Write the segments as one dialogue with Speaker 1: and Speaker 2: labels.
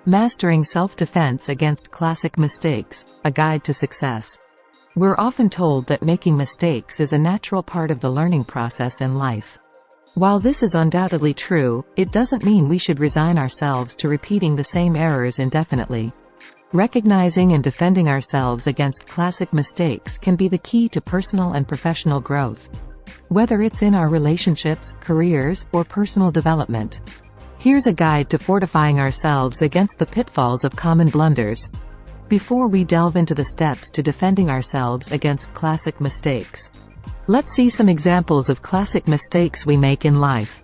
Speaker 1: Mastering self-defense against classic mistakes, a guide to success. We're often told that making mistakes is a natural part of the learning process in life. While this is undoubtedly true, it doesn't mean we should resign ourselves to repeating the same errors indefinitely. Recognizing and defending ourselves against classic mistakes can be the key to personal and professional growth. Whether it's in our relationships, careers, or personal development. Here's a guide to fortifying ourselves against the pitfalls of common blunders. Before we delve into the steps to defending ourselves against classic mistakes, let's see some examples of classic mistakes we make in life.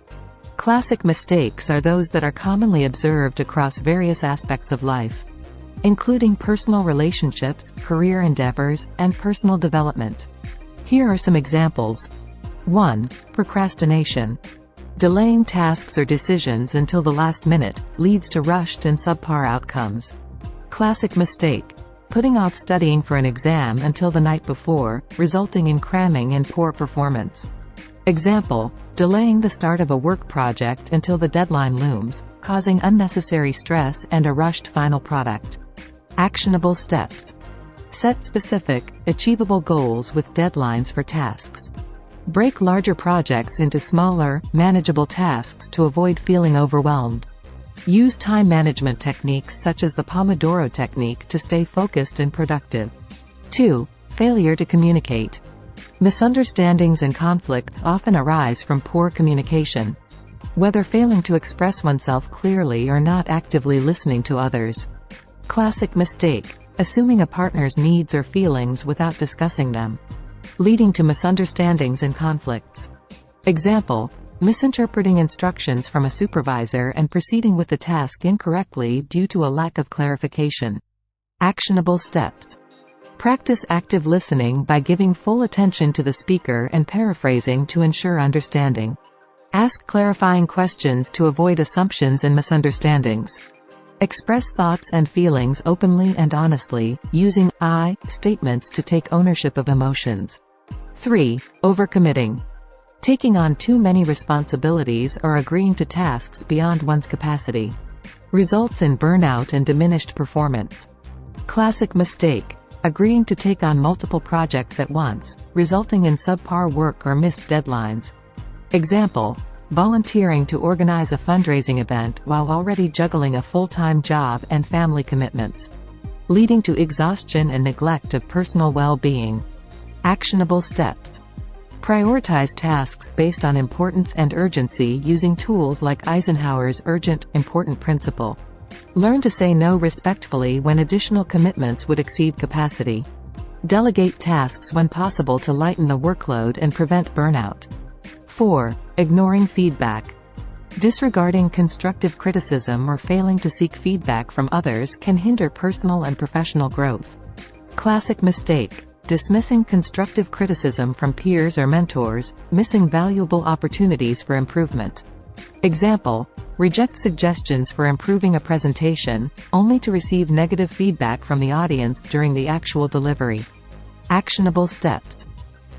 Speaker 1: Classic mistakes are those that are commonly observed across various aspects of life, including personal relationships, career endeavors, and personal development. Here are some examples. 1. Procrastination. Delaying tasks or decisions until the last minute leads to rushed and subpar outcomes. Classic mistake. Putting off studying for an exam until the night before, resulting in cramming and poor performance. Example: delaying the start of a work project until the deadline looms, causing unnecessary stress and a rushed final product. Actionable steps. Set specific, achievable goals with deadlines for tasks. Break larger projects into smaller, manageable tasks to avoid feeling overwhelmed. Use time management techniques such as the Pomodoro technique to stay focused and productive. 2. Failure to communicate. Misunderstandings and conflicts often arise from poor communication. Whether failing to express oneself clearly or not actively listening to others. Classic mistake. Assuming a partner's needs or feelings without discussing them, leading to misunderstandings and conflicts. Example: misinterpreting instructions from a supervisor and proceeding with the task incorrectly due to a lack of clarification. Actionable steps. Practice active listening by giving full attention to the speaker and paraphrasing to ensure understanding. Ask clarifying questions to avoid assumptions and misunderstandings. Express thoughts and feelings openly and honestly, using I statements to take ownership of emotions. 3. Overcommitting. Taking on too many responsibilities or agreeing to tasks beyond one's capacity results in burnout and diminished performance. Classic mistake. Agreeing to take on multiple projects at once, resulting in subpar work or missed deadlines. Example: volunteering to organize a fundraising event while already juggling a full-time job and family commitments, leading to exhaustion and neglect of personal well-being. Actionable steps. Prioritize tasks based on importance and urgency using tools like Eisenhower's urgent, important principle. Learn to say no respectfully when additional commitments would exceed capacity. Delegate tasks when possible to lighten the workload and prevent burnout. 4. Ignoring feedback. Disregarding constructive criticism or failing to seek feedback from others can hinder personal and professional growth. Classic mistake. Dismissing constructive criticism from peers or mentors, missing valuable opportunities for improvement. Example: reject suggestions for improving a presentation, only to receive negative feedback from the audience during the actual delivery. Actionable steps.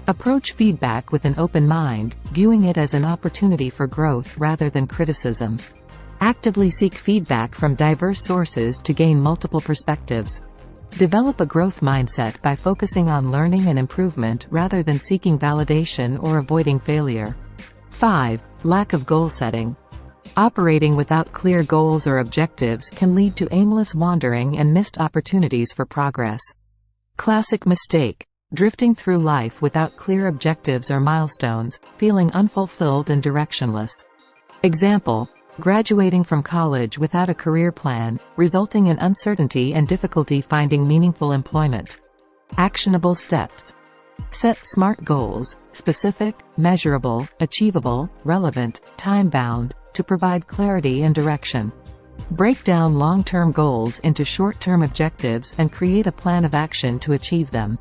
Speaker 1: Approach feedback with an open mind, viewing it as an opportunity for growth rather than criticism. Actively seek feedback from diverse sources to gain multiple perspectives. Develop a growth mindset by focusing on learning and improvement rather than seeking validation or avoiding failure. 5. Lack of goal setting. Operating without clear goals or objectives can lead to aimless wandering and missed opportunities for progress. Classic mistake. Drifting through life without clear objectives or milestones, feeling unfulfilled and directionless. Example: graduating from college without a career plan, resulting in uncertainty and difficulty finding meaningful employment. Actionable steps. Set SMART goals, specific, measurable, achievable, relevant, time-bound, to provide clarity and direction. Break down long-term goals into short-term objectives and create a plan of action to achieve them.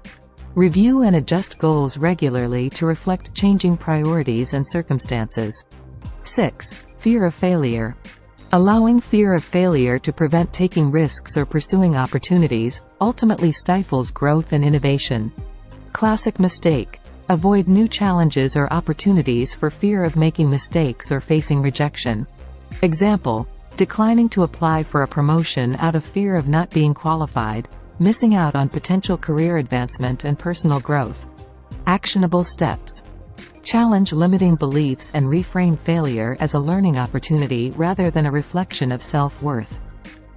Speaker 1: Review and adjust goals regularly to reflect changing priorities and circumstances. 6. Fear of failure. Allowing fear of failure to prevent taking risks or pursuing opportunities, ultimately stifles growth and innovation. Classic mistake. Avoid new challenges or opportunities for fear of making mistakes or facing rejection. Example: declining to apply for a promotion out of fear of not being qualified, missing out on potential career advancement and personal growth. Actionable steps. Challenge limiting beliefs and reframe failure as a learning opportunity rather than a reflection of self-worth.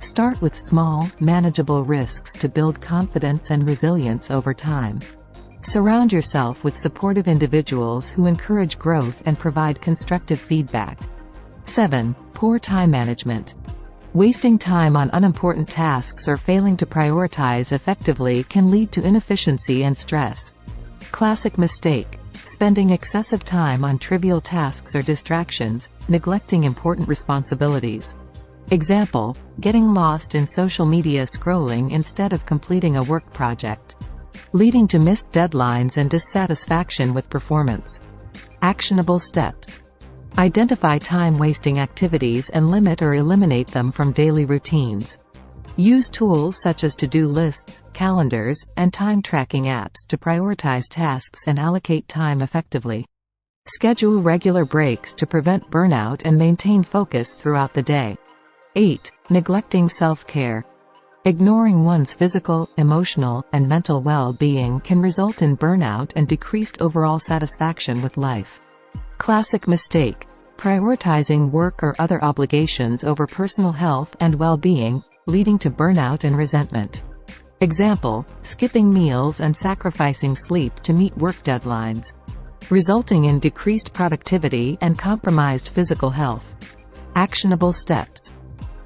Speaker 1: Start with small, manageable risks to build confidence and resilience over time. Surround yourself with supportive individuals who encourage growth and provide constructive feedback. 7. Poor time management. Wasting time on unimportant tasks or failing to prioritize effectively can lead to inefficiency and stress. Classic mistake. Spending excessive time on trivial tasks or distractions, neglecting important responsibilities. Example, getting lost in social media scrolling instead of completing a work project, leading to missed deadlines and dissatisfaction with performance. Actionable steps. Identify time-wasting activities and limit or eliminate them from daily routines. Use tools such as to-do lists, calendars, and time-tracking apps to prioritize tasks and allocate time effectively. Schedule regular breaks to prevent burnout and maintain focus throughout the day. 8. Neglecting self-care. Ignoring one's physical, emotional, and mental well-being can result in burnout and decreased overall satisfaction with life. Classic mistake. Prioritizing work or other obligations over personal health and well-being, leading to burnout and resentment. Example, skipping meals and sacrificing sleep to meet work deadlines, resulting in decreased productivity and compromised physical health. Actionable steps.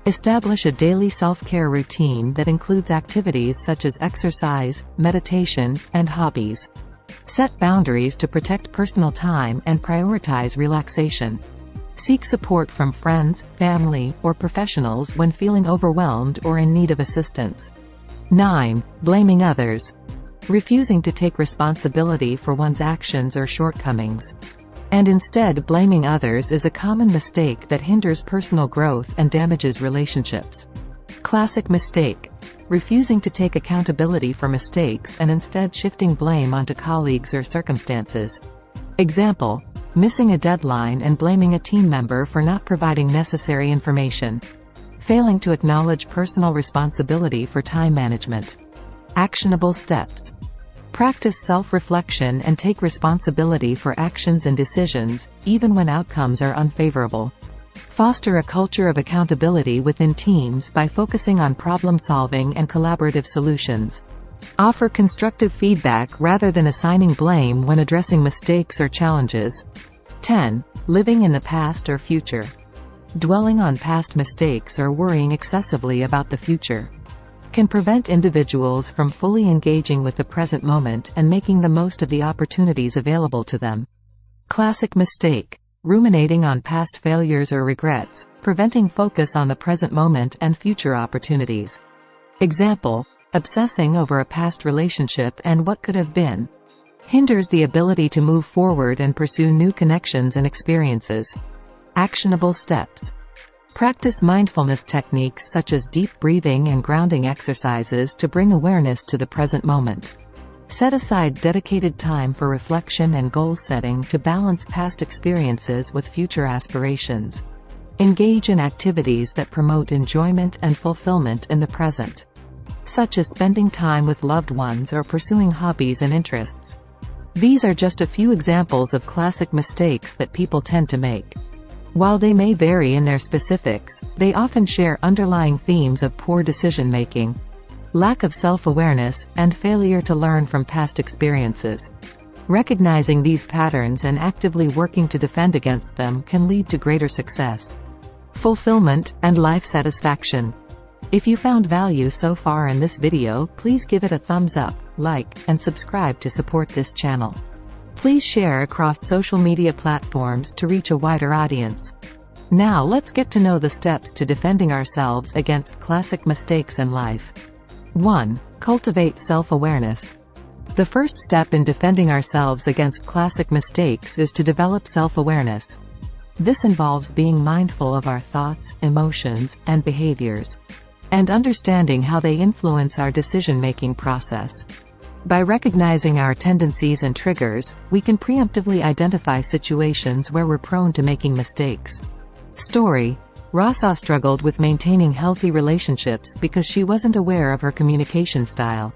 Speaker 1: Establish a daily self-care routine that includes activities such as exercise, meditation, and hobbies. Set boundaries to protect personal time and prioritize relaxation. Seek support from friends, family, or professionals when feeling overwhelmed or in need of assistance. 9. Blaming others. Refusing to take responsibility for one's actions or shortcomings, and instead blaming others is a common mistake that hinders personal growth and damages relationships. Classic mistake. Refusing to take accountability for mistakes and instead shifting blame onto colleagues or circumstances. Example, missing a deadline and blaming a team member for not providing necessary information. Failing to acknowledge personal responsibility for time management. Actionable steps. Practice self-reflection and take responsibility for actions and decisions, even when outcomes are unfavorable. Foster a culture of accountability within teams by focusing on problem-solving and collaborative solutions. Offer constructive feedback rather than assigning blame when addressing mistakes or challenges. 10. Living in the past or future. Dwelling on past mistakes or worrying excessively about the future can prevent individuals from fully engaging with the present moment and making the most of the opportunities available to them. Classic mistake. Ruminating on past failures or regrets, preventing focus on the present moment and future opportunities. Example, obsessing over a past relationship and what could have been, hinders the ability to move forward and pursue new connections and experiences. Actionable steps. Practice mindfulness techniques such as deep breathing and grounding exercises to bring awareness to the present moment. Set aside dedicated time for reflection and goal setting to balance past experiences with future aspirations. Engage in activities that promote enjoyment and fulfillment in the present, such as spending time with loved ones or pursuing hobbies and interests. These are just a few examples of classic mistakes that people tend to make. While they may vary in their specifics, they often share underlying themes of poor decision-making, lack of self-awareness, and failure to learn from past experiences. Recognizing these patterns and actively working to defend against them can lead to greater success, fulfillment, and life satisfaction. If you found value so far in this video, please give it a thumbs up, like, and subscribe to support this channel. Please share across social media platforms to reach a wider audience. Now let's get to know the steps to defending ourselves against classic mistakes in life. 1. Cultivate self-awareness. The first step in defending ourselves against classic mistakes is to develop self-awareness. This involves being mindful of our thoughts, emotions, and behaviors, and understanding how they influence our decision-making process. By recognizing our tendencies and triggers, we can preemptively identify situations where we're prone to making mistakes. Story. Rasa struggled with maintaining healthy relationships because she wasn't aware of her communication style.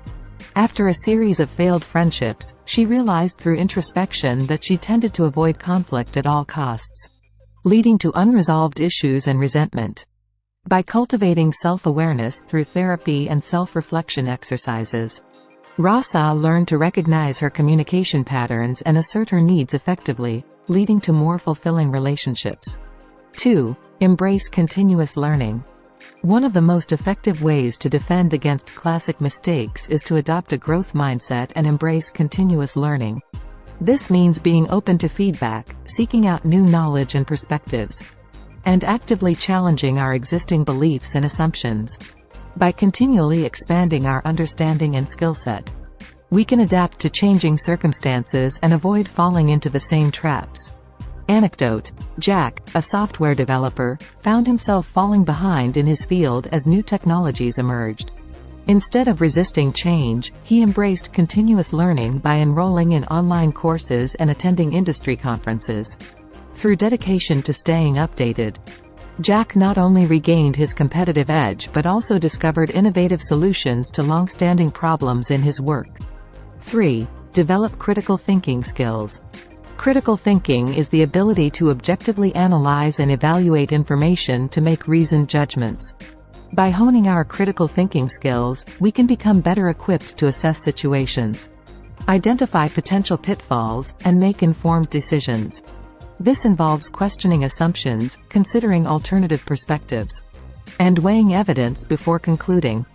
Speaker 1: After a series of failed friendships, she realized through introspection that she tended to avoid conflict at all costs, leading to unresolved issues and resentment. By cultivating self-awareness through therapy and self-reflection exercises, Rasa learned to recognize her communication patterns and assert her needs effectively, leading to more fulfilling relationships. 2. Embrace continuous learning. One of the most effective ways to defend against classic mistakes is to adopt a growth mindset and embrace continuous learning. This means being open to feedback, seeking out new knowledge and perspectives, and actively challenging our existing beliefs and assumptions. By continually expanding our understanding and skill set, we can adapt to changing circumstances and avoid falling into the same traps. Anecdote: Jack, a software developer, found himself falling behind in his field as new technologies emerged. Instead of resisting change, he embraced continuous learning by enrolling in online courses and attending industry conferences. Through dedication to staying updated, Jack not only regained his competitive edge but also discovered innovative solutions to long-standing problems in his work. 3. Develop critical thinking skills. Critical thinking is the ability to objectively analyze and evaluate information to make reasoned judgments. By honing our critical thinking skills, we can become better equipped to assess situations, identify potential pitfalls, and make informed decisions. This involves questioning assumptions, considering alternative perspectives, and weighing evidence before concluding.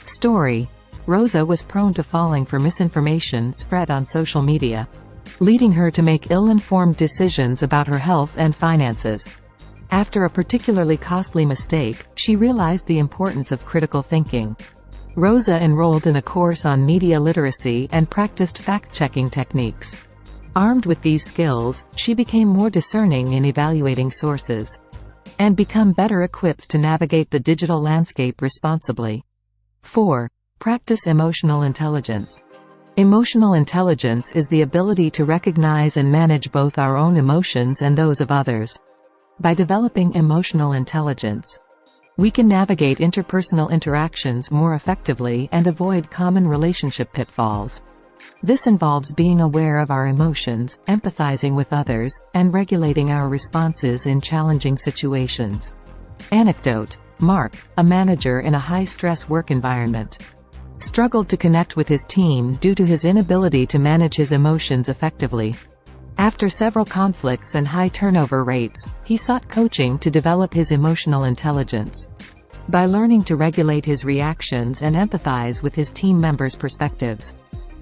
Speaker 1: Story: Rosa was prone to falling for misinformation spread on social media, leading her to make ill-informed decisions about her health and finances. After a particularly costly mistake, she realized the importance of critical thinking. Rosa enrolled in a course on media literacy and practiced fact-checking techniques. Armed with these skills, she became more discerning in evaluating sources, and become better equipped to navigate the digital landscape responsibly. 4. Practice emotional intelligence. Emotional intelligence is the ability to recognize and manage both our own emotions and those of others. By developing emotional intelligence, we can navigate interpersonal interactions more effectively and avoid common relationship pitfalls. This involves being aware of our emotions, empathizing with others, and regulating our responses in challenging situations. Anecdote: Mark, a manager in a high-stress work environment, struggled to connect with his team due to his inability to manage his emotions effectively. After several conflicts and high turnover rates, he sought coaching to develop his emotional intelligence. By learning to regulate his reactions and empathize with his team members' perspectives,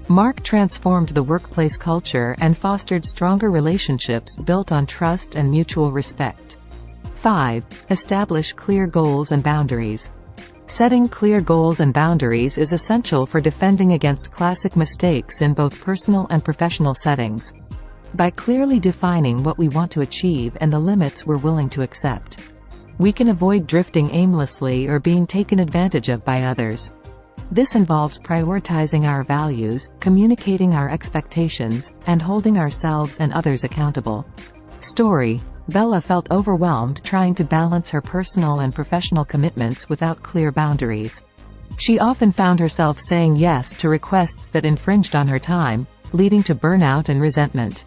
Speaker 1: Mark transformed the workplace culture and fostered stronger relationships built on trust and mutual respect. 5. Establish clear goals and boundaries. Setting clear goals and boundaries is essential for defending against classic mistakes in both personal and professional settings. By clearly defining what we want to achieve and the limits we're willing to accept, we can avoid drifting aimlessly or being taken advantage of by others. This involves prioritizing our values, communicating our expectations, and holding ourselves and others accountable. Story: Bella felt overwhelmed trying to balance her personal and professional commitments without clear boundaries. She often found herself saying yes to requests that infringed on her time, leading to burnout and resentment.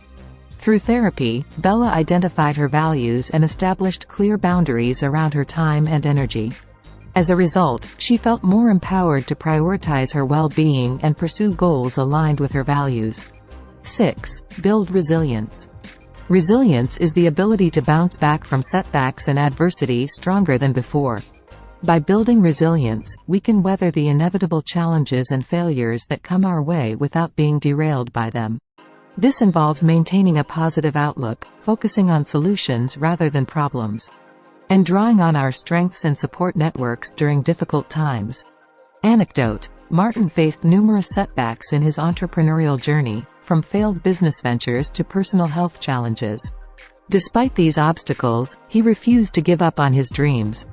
Speaker 1: Through therapy, Bella identified her values and established clear boundaries around her time and energy. As a result, she felt more empowered to prioritize her well-being and pursue goals aligned with her values. 6. Build resilience. Resilience is the ability to bounce back from setbacks and adversity stronger than before. By building resilience, we can weather the inevitable challenges and failures that come our way without being derailed by them. This involves maintaining a positive outlook, focusing on solutions rather than problems, and drawing on our strengths and support networks during difficult times. Anecdote: Martin faced numerous setbacks in his entrepreneurial journey, from failed business ventures to personal health challenges. Despite these obstacles, he refused to give up on his dreams.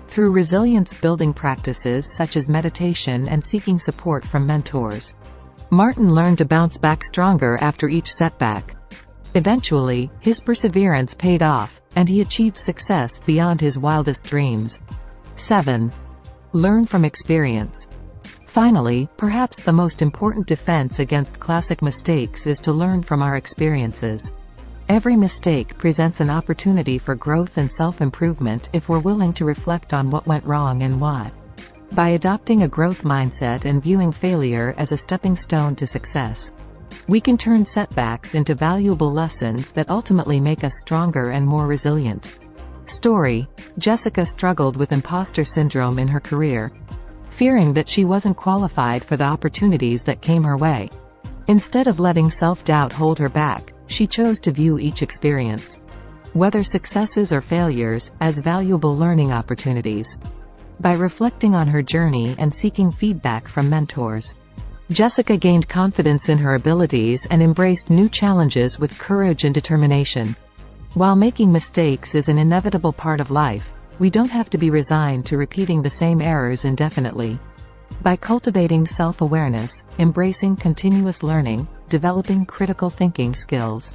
Speaker 1: Through resilience-building practices such as meditation and seeking support from mentors, Martin learned to bounce back stronger after each setback. Eventually, his perseverance paid off, and he achieved success beyond his wildest dreams. 7. Learn from experience. Finally, perhaps the most important defense against classic mistakes is to learn from our experiences. Every mistake presents an opportunity for growth and self-improvement if we're willing to reflect on what went wrong and why. By adopting a growth mindset and viewing failure as a stepping stone to success, we can turn setbacks into valuable lessons that ultimately make us stronger and more resilient. Story: Jessica struggled with imposter syndrome in her career, fearing that she wasn't qualified for the opportunities that came her way. Instead of letting self-doubt hold her back, she chose to view each experience, whether successes or failures, as valuable learning opportunities. By reflecting on her journey and seeking feedback from mentors, Jessica gained confidence in her abilities and embraced new challenges with courage and determination. While making mistakes is an inevitable part of life, we don't have to be resigned to repeating the same errors indefinitely. By cultivating self-awareness, embracing continuous learning, developing critical thinking skills,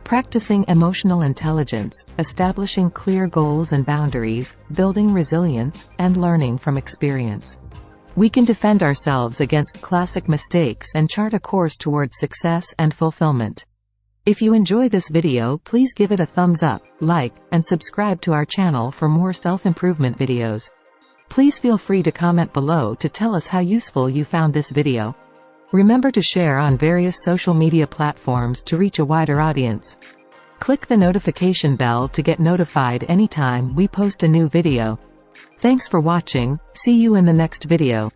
Speaker 1: practicing emotional intelligence, establishing clear goals and boundaries, building resilience, and learning from experience, we can defend ourselves against classic mistakes and chart a course towards success and fulfillment. If you enjoy this video, please give it a thumbs up, like, and subscribe to our channel for more self-improvement videos. Please feel free to comment below to tell us how useful you found this video. Remember to share on various social media platforms to reach a wider audience. Click the notification bell to get notified anytime we post a new video. Thanks for watching. See you in the next video.